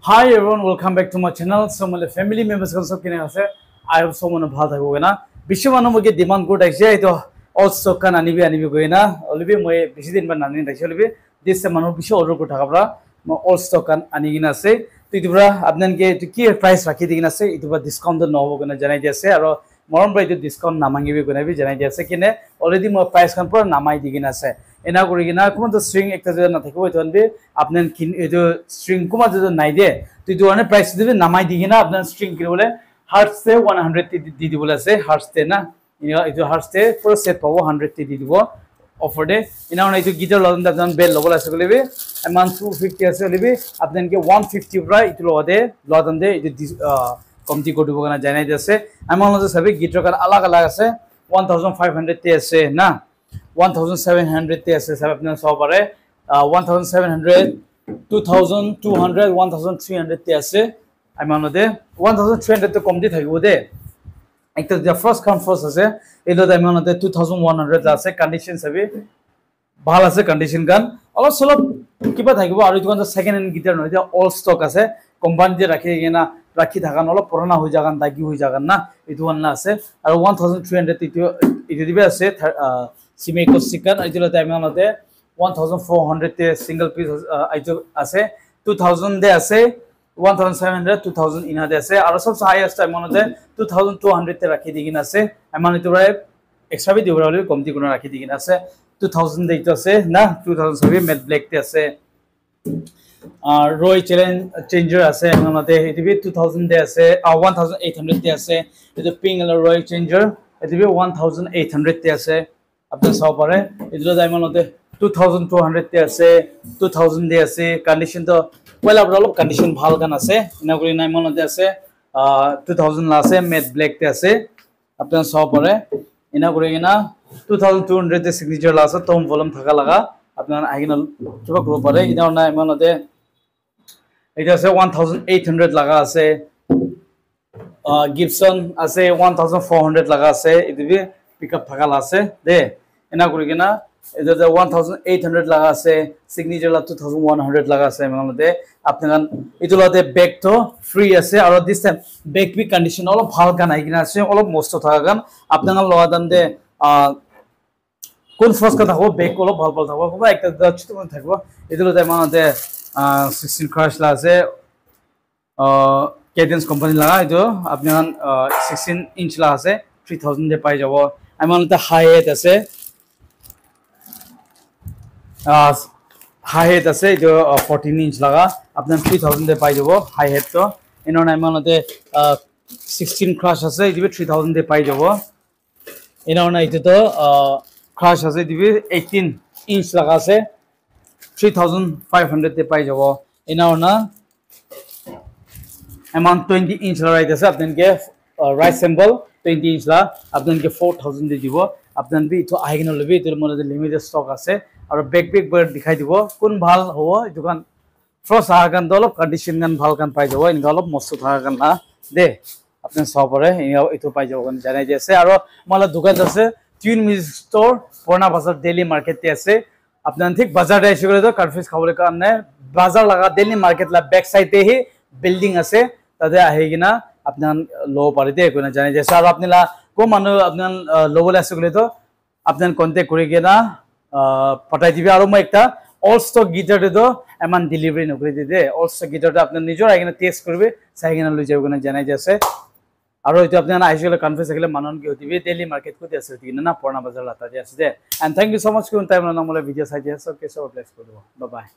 Hi everyone, welcome back to my channel. So my family members also kine ase. I hope someone bhal thakbo na. Bisho manu moge demand good aise to also kan anibi goina. Olibi moi bishi din ban nani daise olibi. This manu bisho order ko thakabra. Mo all stock kan anigina ase. To itubra apnan ke to ki price rakhi digina ase. Itubra discount no hobo gona janai jase aro moron bra itu discount namangibi gona bi janai jase kine already mo price kan pura namai digina ase. এনা কৰি কিনা কোন তো string একটা যদি না থাকিব তো আনবে আপনার এটো স্ট্রিং কোমা যদি নাই দে তো এই ধরনের প্রাইস দিবে নামাই দি কিনা আপনার স্ট্রিং কি বলে হার্টস তে 100 দি দিবলে আছে হার্টস তে না এটো হার্টস তে পুরো সেট পাবো 100 দি দিব অফার দে এনা এটো গিটার লদন দাজন বেল লবল আছে কলিবি এমান 250 আছে লিবি আপনাকে 150 প্রাই এটো লদে লদন দে এটো কমতি করে দিব না জানাই যাচ্ছে আমার মধ্যে সবই গিটার কার আলাদা আলাদা আছে 1500 তে আছে না 1700 te ase sab apna saw pare 1700 2200 1300 te ase aimanote 1300 to kom di thakibo de ekta the first come first ase elo da aimanote 2100 ase condition sabi bhal ase condition gan olo solo kiba thakibo aru itu second hand guitar noi de all stock ase company je rakhi gena rakhi thakan olo purana hoi jagan dagi hoi jagan na itu na ase aru 1300 itu dibe ase Simeko chicken aitilo time anote 1400 te single piece aito ase 2000 de ase 1700 2000 ina de ase aro sob highest time anote 2200 te rakhi digina ase amani to extra bi dibra hole komti kono rakhi digina ase 2000 de ito ase na 2000 sabi matte black te ase Roy challenge changer ase anote itibi 2000 de ase 1800 te ase ito pink Roy changer itibi 1800 te ase আপনার সব পারে এগুলো দাইমানতে 2200 তে আছে 2000 দে আছে condition তো পয়লা বড় condition ভাল গান আছে না করি নাইমানতে আছে 2000 লা আছে ম্যাট ব্ল্যাক তে আছে আপনার সব পারে এনা করি কিনা 2200 তে সিগনেচার লা আছে টম ভলিউম থাকা লাগা আপনার আইগিনা কিবা গ্রুপ পারে ইনা নাইমানতে এটা আছে 1800 লাগা আছে গিবসন আছে 1400 লাগা আছে ইদিবি পিকআপ থাকা আছে দে এনা করি কিনা এটা 1800 লাগা আছে সিগনেচার লা 2100 লাগা আছে মানে আপনারা ইতলাতে ব্যাগ তো ফ্রি আছে আর this time bag be condition all ভাল গান আই কিনা আছে অল মস্ত থাকা গান আপনারা লগা দাম দে কোন ফ্রস কথা হবে ব্যাগ অল ভাল ভাল থাকবো খুব একটা ছোট মনে থাকবো ইতলাতে মানে 16 ক্রাশ লা আছে কেডেন্স কোম্পানি লাগা এটা আপনারা 16 ইঞ্চ লা আছে 3000 দে পাই যাব আইমানতে হাই হেড আছে হাই হেড আছে এটা 14 ইঞ্চ লাগা আপনার 3000 দে পাই যাব হাই হেড তো এনন আইমানতে 16 ক্রাশ আছে দিবে 3000 দে পাই যাব এনন আইতে তো ক্রাশ আছে দিবে 18 ইঞ্চ লাগা আছে 3500 দে পাই যাব এনন আইমান 20 ইঞ্চ লাগাইতেছে আপনাকে রাইট সিম্বল 20 ইঞ্চ লা আপনাকে 4000 দে দিব আপনান বি তো আইগিন লবি তোর মনে লিমিটেড স্টক আছে আর ব্যাক বার দেখাই দিব কোন ভাল হবো দোকান ফ্রস আগান দলপ কন্ডিশন গান ভাল গান পাই যাব ইন গলপ মস্ত থাকা গান না দে আপনি সবরে এটো পাই যাব গান জানাই যাচ্ছে আর মালা দোকান আছে টিউন মিউজিক স্টোর পুরনা বাজার দিল্লি মার্কেটে আছে আপনান ঠিক বাজারে এসে গেলে তো কনফিউজ খাবলে কারণে বাজার লাগা দিল্লি মার্কেট লা ব্যাক সাইডে হি বিল্ডিং আছে তাতে আহি কিনা আপনার লো পারিতে কোনা জানাই যাচ্ছে আর আপনারা কো মানুষ আপনার লো বলে আসে গেলে তো আপনার কন্টাক্ট করে কিনা পঠাই দিবে আর মই একটা অল স্টক গিটারতে তো এমান ডেলিভারি নকরি দিতে অল স্টক গিটারটা আপনার নিজের আইগিনা টেস্ট করবে সাইগিনা লই যাবে কোনা জানাই যাচ্ছে আর হয়তো আপনারা আইসলে কনফিউজ থাকলে মানুন কি হতিবে দিল্লি মার্কেট কোতে আছে কিনা না পুরনা বাজার লাতা আছে এন্ড থ্যাংক ইউ সো মাচ কোন টাইম না মলে ভিডিও সাইজে আছে ওকে সব প্লেস করে দেব বাই বাই